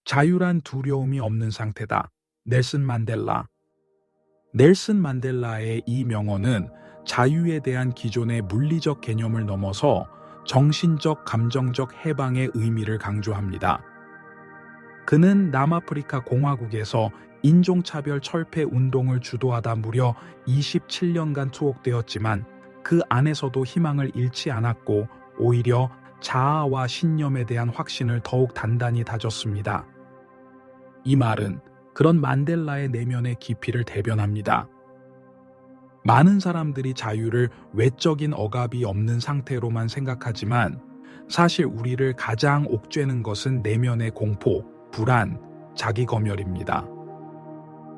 자유란 두려움이 없는 상태다. 넬슨 만델라. 넬슨 만델라의 이 명언은 자유에 대한 기존의 물리적 개념을 넘어서 정신적, 감정적 해방의 의미를 강조합니다. 그는 남아프리카 공화국에서 인종차별 철폐 운동을 주도하다 무려 27년간 투옥되었지만 그 안에서도 희망을 잃지 않았고 오히려 자아와 신념에 대한 확신을 더욱 단단히 다졌습니다. 이 말은 그런 만델라의 내면의 깊이를 대변합니다. 많은 사람들이 자유를 외적인 억압이 없는 상태로만 생각하지만 사실 우리를 가장 옥죄는 것은 내면의 공포, 불안, 자기검열입니다.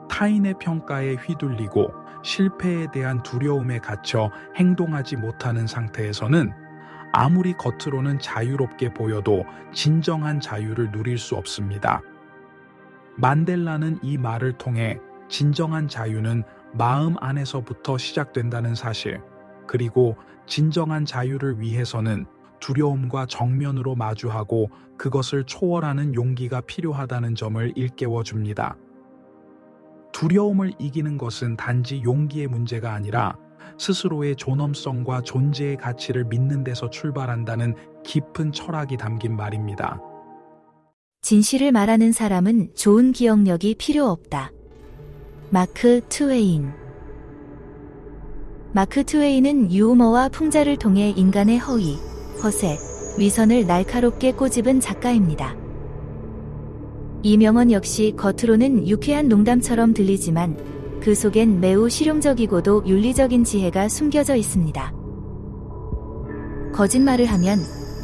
타인의 평가에 휘둘리고 실패에 대한 두려움에 갇혀 행동하지 못하는 상태에서는 아무리 겉으로는 자유롭게 보여도 진정한 자유를 누릴 수 없습니다. 만델라는 이 말을 통해 진정한 자유는 마음 안에서부터 시작된다는 사실, 그리고 진정한 자유를 위해서는 두려움과 정면으로 마주하고 그것을 초월하는 용기가 필요하다는 점을 일깨워 줍니다. 두려움을 이기는 것은 단지 용기의 문제가 아니라 스스로의 존엄성과 존재의 가치를 믿는 데서 출발한다는 깊은 철학이 담긴 말입니다. 진실을 말하는 사람은 좋은 기억력이 필요 없다. 마크 트웨인. 마크 트웨인은 유머와 풍자를 통해 인간의 허위, 허세, 위선을 날카롭게 꼬집은 작가입니다. 이 명언 역시 겉으로는 유쾌한 농담처럼 들리지만 그 속엔 매우 실용적이고도 윤리적인 지혜가 숨겨져 있습니다. 거짓말을 하면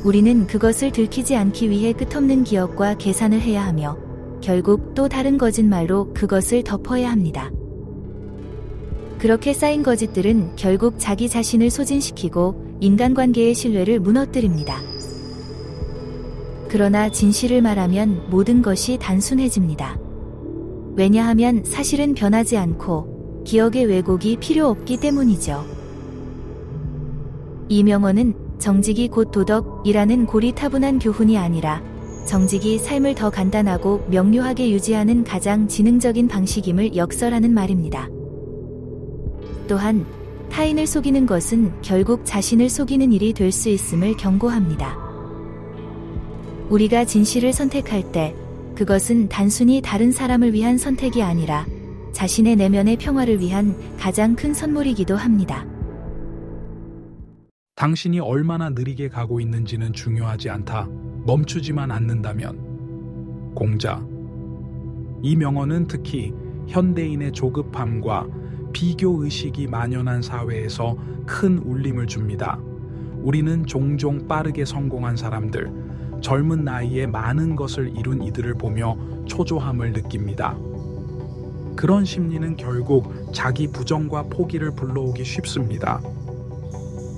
우리는 그것을 들키지 않기 위해 끝없는 기억과 계산을 해야 하며 결국 또 다른 거짓말로 그것을 덮어야 합니다. 그렇게 쌓인 거짓들은 결국 자기 자신을 소진시키고 인간관계의 신뢰를 무너뜨립니다. 그러나 진실을 말하면 모든 것이 단순해집니다. 왜냐하면 사실은 변하지 않고 기억의 왜곡이 필요 없기 때문이죠. 이 명언은 정직이 곧 도덕이라는 고리타분한 교훈이 아니라 정직이 삶을 더 간단하고 명료하게 유지하는 가장 지능적인 방식임을 역설하는 말입니다. 또한 타인을 속이는 것은 결국 자신을 속이는 일이 될 수 있음을 경고합니다. 우리가 진실을 선택할 때 그것은 단순히 다른 사람을 위한 선택이 아니라 자신의 내면의 평화를 위한 가장 큰 선물이기도 합니다. 당신이 얼마나 느리게 가고 있는지는 중요하지 않다. 멈추지만 않는다면. 공자. 이 명언은 특히 현대인의 조급함과 비교의식이 만연한 사회에서 큰 울림을 줍니다. 우리는 종종 빠르게 성공한 사람들, 젊은 나이에 많은 것을 이룬 이들을 보며 초조함을 느낍니다. 그런 심리는 결국 자기 부정과 포기를 불러오기 쉽습니다.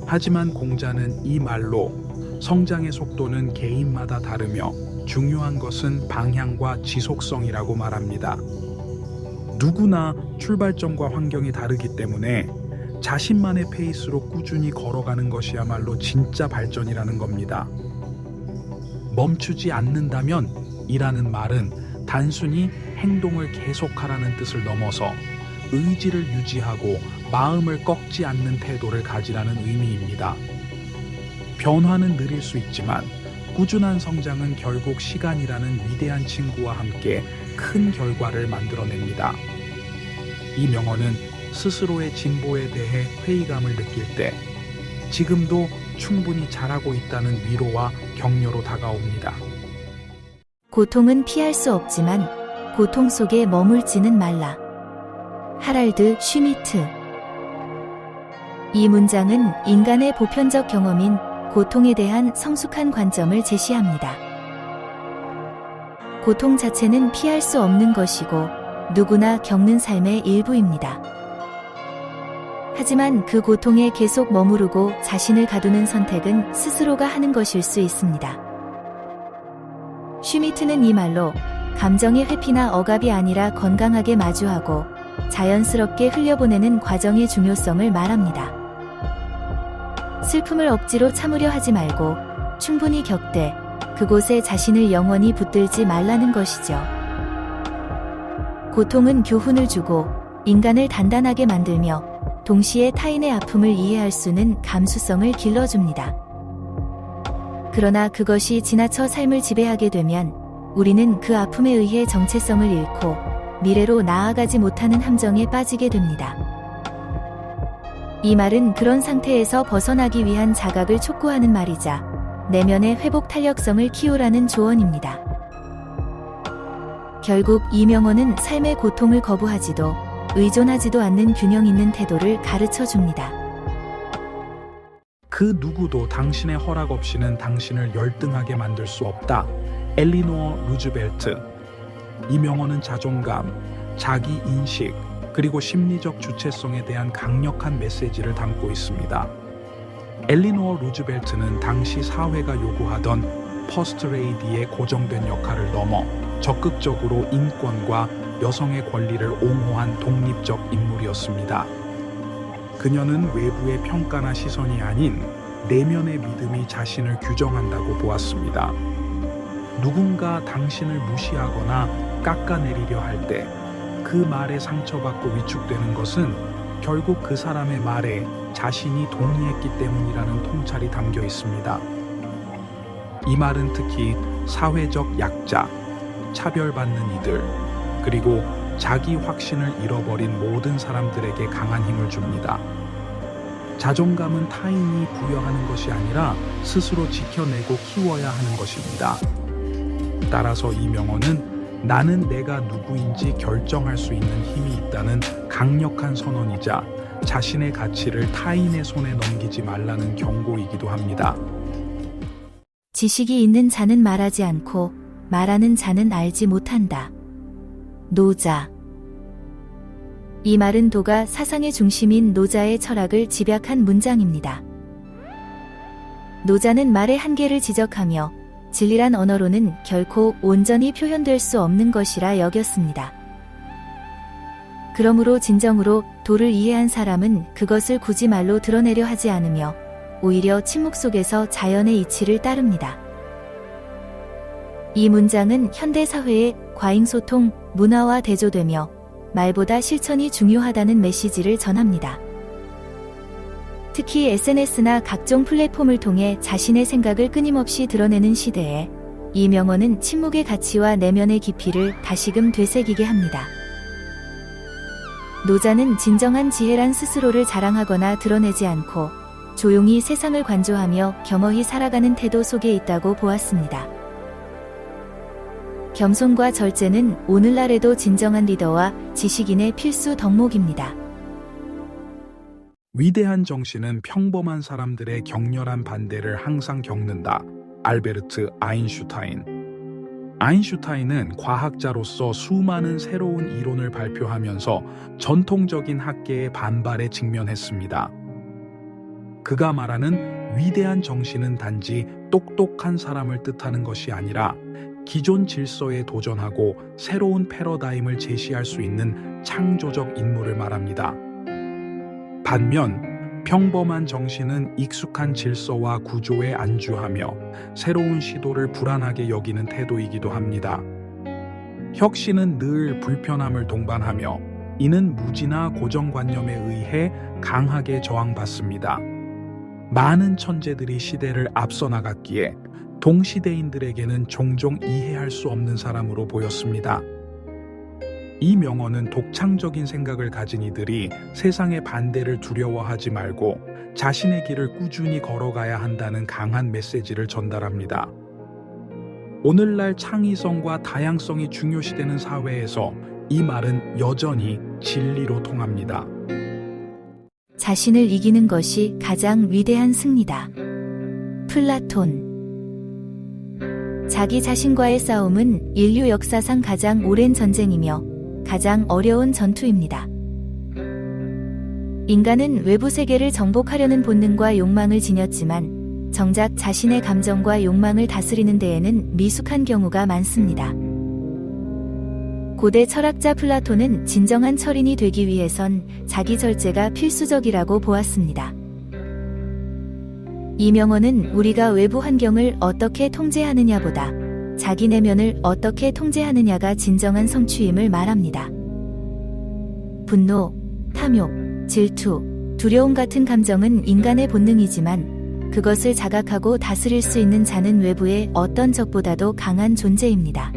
하지만 공자는 이 말로 성장의 속도는 개인마다 다르며 중요한 것은 방향과 지속성이라고 말합니다. 누구나 출발점과 환경이 다르기 때문에 자신만의 페이스로 꾸준히 걸어가는 것이야말로 진짜 발전이라는 겁니다. 멈추지 않는다면 이라는 말은 단순히 행동을 계속하라는 뜻을 넘어서 의지를 유지하고 마음을 꺾지 않는 태도를 가지라는 의미입니다. 변화는 느릴 수 있지만 꾸준한 성장은 결국 시간이라는 위대한 친구와 함께 큰 결과를 만들어냅니다. 이 명언은 스스로의 진보에 대해 회의감을 느낄 때 지금도 충분히 잘하고 있다는 위로와 격려로 다가옵니다. 고통은 피할 수 없지만 고통 속에 머물지는 말라. 하랄드 슈미트. 이 문장은 인간의 보편적 경험인 고통에 대한 성숙한 관점을 제시합니다. 고통 자체는 피할 수 없는 것이고 누구나 겪는 삶의 일부입니다. 하지만 그 고통에 계속 머무르고 자신을 가두는 선택은 스스로가 하는 것일 수 있습니다. 슈미트는 이 말로 감정의 회피나 억압이 아니라 건강하게 마주하고 자연스럽게 흘려보내는 과정의 중요성을 말합니다. 슬픔을 억지로 참으려 하지 말고 충분히 겪되 그곳에 자신을 영원히 붙들지 말라는 것이죠. 고통은 교훈을 주고 인간을 단단하게 만들며 동시에 타인의 아픔을 이해할 수는 감수성을 길러줍니다. 그러나 그것이 지나쳐 삶을 지배하게 되면 우리는 그 아픔에 의해 정체성을 잃고 미래로 나아가지 못하는 함정에 빠지게 됩니다. 이 말은 그런 상태에서 벗어나기 위한 자각을 촉구하는 말이자 내면의 회복 탄력성을 키우라는 조언입니다. 결국 이명호는 삶의 고통을 거부하지도 의존하지도 않는 균형 있는 태도를 가르쳐 줍니다. 그 누구도 당신의 허락 없이는 당신을 열등하게 만들 수 없다. 엘리노어 루즈벨트. 이명호는 자존감, 자기 인식, 그리고 심리적 주체성에 대한 강력한 메시지를 담고 있습니다. 엘리노어 루즈벨트는 당시 사회가 요구하던 퍼스트 레이디의 고정된 역할을 넘어 적극적으로 인권과 여성의 권리를 옹호한 독립적 인물이었습니다. 그녀는 외부의 평가나 시선이 아닌 내면의 믿음이 자신을 규정한다고 보았습니다. 누군가 당신을 무시하거나 깎아내리려 할 때 그 말에 상처받고 위축되는 것은 결국 그 사람의 말에 자신이 동의했기 때문이라는 통찰이 담겨 있습니다. 이 말은 특히 사회적 약자, 차별받는 이들, 그리고 자기 확신을 잃어버린 모든 사람들에게 강한 힘을 줍니다. 자존감은 타인이 부여하는 것이 아니라 스스로 지켜내고 키워야 하는 것입니다. 따라서 이명호는 나는 내가 누구인지 결정할 수 있는 힘이 있다는 강력한 선언이자 자신의 가치를 타인의 손에 넘기지 말라는 경고이기도 합니다. 지식이 있는 자는 말하지 않고 말하는 자는 알지 못한다. 노자. 이 말은 도가 사상의 중심인 노자의 철학을 집약한 문장입니다. 노자는 말의 한계를 지적하며 진리란 언어로는 결코 온전히 표현될 수 없는 것이라 여겼습니다. 그러므로 진정으로 도를 이해한 사람은 그것을 굳이 말로 드러내려 하지 않으며 오히려 침묵 속에서 자연의 이치를 따릅니다. 이 문장은 현대 사회의 과잉소통 문화와 대조되며 말보다 실천이 중요하다는 메시지를 전합니다. 특히 SNS나 각종 플랫폼을 통해 자신의 생각을 끊임없이 드러내는 시대에 이명호는 침묵의 가치와 내면의 깊이를 다시금 되새기게 합니다. 노자는 진정한 지혜란 스스로를 자랑하거나 드러내지 않고 조용히 세상을 관조하며 겸허히 살아가는 태도 속에 있다고 보았습니다. 겸손과 절제는 오늘날에도 진정한 리더와 지식인의 필수 덕목입니다. 위대한 정신은 평범한 사람들의 격렬한 반대를 항상 겪는다. 알베르트 아인슈타인. 아인슈타인은 과학자로서 수많은 새로운 이론을 발표하면서 전통적인 학계의 반발에 직면했습니다. 그가 말하는 위대한 정신은 단지 똑똑한 사람을 뜻하는 것이 아니라 기존 질서에 도전하고 새로운 패러다임을 제시할 수 있는 창조적 인물을 말합니다. 반면 평범한 정신은 익숙한 질서와 구조에 안주하며 새로운 시도를 불안하게 여기는 태도이기도 합니다. 혁신은 늘 불편함을 동반하며 이는 무지나 고정관념에 의해 강하게 저항받습니다. 많은 천재들이 시대를 앞서 나갔기에 동시대인들에게는 종종 이해할 수 없는 사람으로 보였습니다. 이 명언은 독창적인 생각을 가진 이들이 세상의 반대를 두려워하지 말고 자신의 길을 꾸준히 걸어가야 한다는 강한 메시지를 전달합니다. 오늘날 창의성과 다양성이 중요시되는 사회에서 이 말은 여전히 진리로 통합니다. 자신을 이기는 것이 가장 위대한 승리다. 플라톤. 자기 자신과의 싸움은 인류 역사상 가장 오랜 전쟁이며 가장 어려운 전투입니다. 인간은 외부 세계를 정복하려는 본능과 욕망을 지녔지만 정작 자신의 감정과 욕망을 다스리는 데에는 미숙한 경우가 많습니다. 고대 철학자 플라톤은 진정한 철인이 되기 위해선 자기 절제가 필수적이라고 보았습니다. 이 명언은 우리가 외부 환경을 어떻게 통제하느냐보다 자기 내면을 어떻게 통제하느냐가 진정한 성취임을 말합니다. 분노, 탐욕, 질투, 두려움 같은 감정은 인간의 본능이지만 그것을 자각하고 다스릴 수 있는 자는 외부의 어떤 적보다도 강한 존재입니다.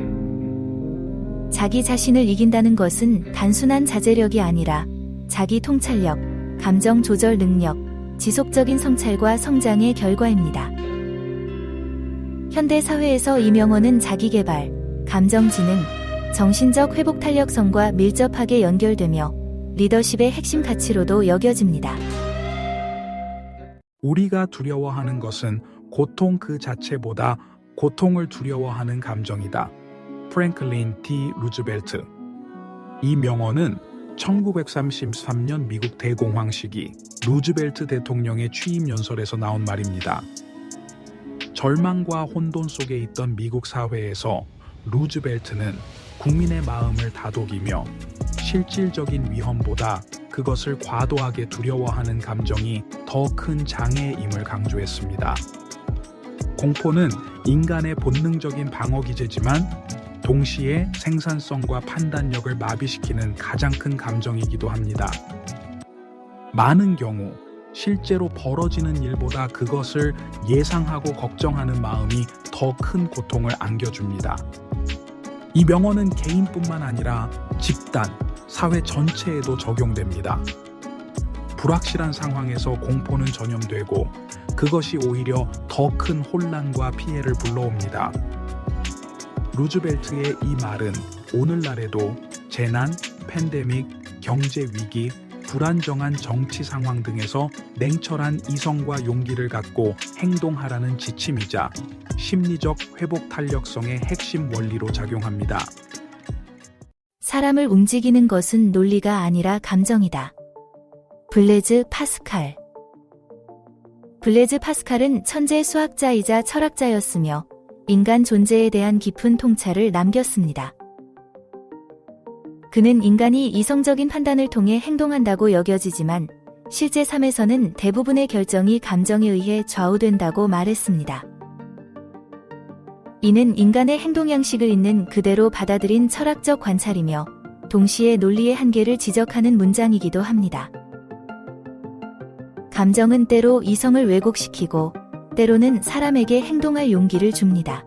자기 자신을 이긴다는 것은 단순한 자제력이 아니라 자기 통찰력, 감정 조절 능력, 지속적인 성찰과 성장의 결과입니다. 현대 사회에서 이 명언은 자기개발, 감정지능, 정신적 회복 탄력성과 밀접하게 연결되며 리더십의 핵심 가치로도 여겨집니다. 우리가 두려워하는 것은 고통 그 자체보다 고통을 두려워하는 감정이다. 프랭클린 D. 루즈벨트. 이 명언은 1933년 미국 대공황 시기 루즈벨트 대통령의 취임 연설에서 나온 말입니다. 절망과 혼돈 속에 있던 미국 사회에서 루즈벨트는 국민의 마음을 다독이며 실질적인 위험보다 그것을 과도하게 두려워하는 감정이 더 큰 장애임을 강조했습니다. 공포는 인간의 본능적인 방어 기제지만 동시에 생산성과 판단력을 마비시키는 가장 큰 감정이기도 합니다. 많은 경우 실제로 벌어지는 일보다 그것을 예상하고 걱정하는 마음이 더 큰 고통을 안겨줍니다. 이 명언은 개인뿐만 아니라 집단, 사회 전체에도 적용됩니다. 불확실한 상황에서 공포는 전염되고 그것이 오히려 더 큰 혼란과 피해를 불러옵니다. 루즈벨트의 이 말은 오늘날에도 재난, 팬데믹, 경제 위기, 불안정한 정치 상황 등에서 냉철한 이성과 용기를 갖고 행동하라는 지침이자 심리적 회복 탄력성의 핵심 원리로 작용합니다. 사람을 움직이는 것은 논리가 아니라 감정이다. 블레즈 파스칼. 블레즈 파스칼은 천재 수학자이자 철학자였으며 인간 존재에 대한 깊은 통찰을 남겼습니다. 그는 인간이 이성적인 판단을 통해 행동한다고 여겨지지만 실제 삶에서는 대부분의 결정이 감정에 의해 좌우된다고 말했습니다. 이는 인간의 행동 양식을 있는 그대로 받아들인 철학적 관찰이며 동시에 논리의 한계를 지적하는 문장이기도 합니다. 감정은 때로 이성을 왜곡시키고 때로는 사람에게 행동할 용기를 줍니다.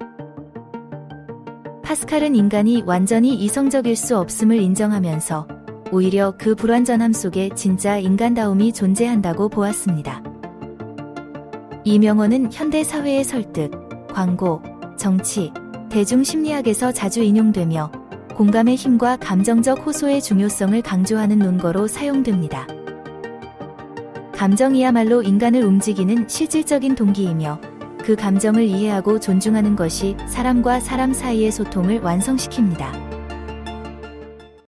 파스칼은 인간이 완전히 이성적일 수 없음을 인정하면서 오히려 그 불완전함 속에 진짜 인간다움이 존재한다고 보았습니다. 이 명언은 현대 사회의 설득, 광고, 정치, 대중심리학에서 자주 인용되며 공감의 힘과 감정적 호소의 중요성을 강조하는 논거로 사용됩니다. 감정이야말로 인간을 움직이는 실질적인 동기이며 그 감정을 이해하고 존중하는 것이 사람과 사람 사이의 소통을 완성시킵니다.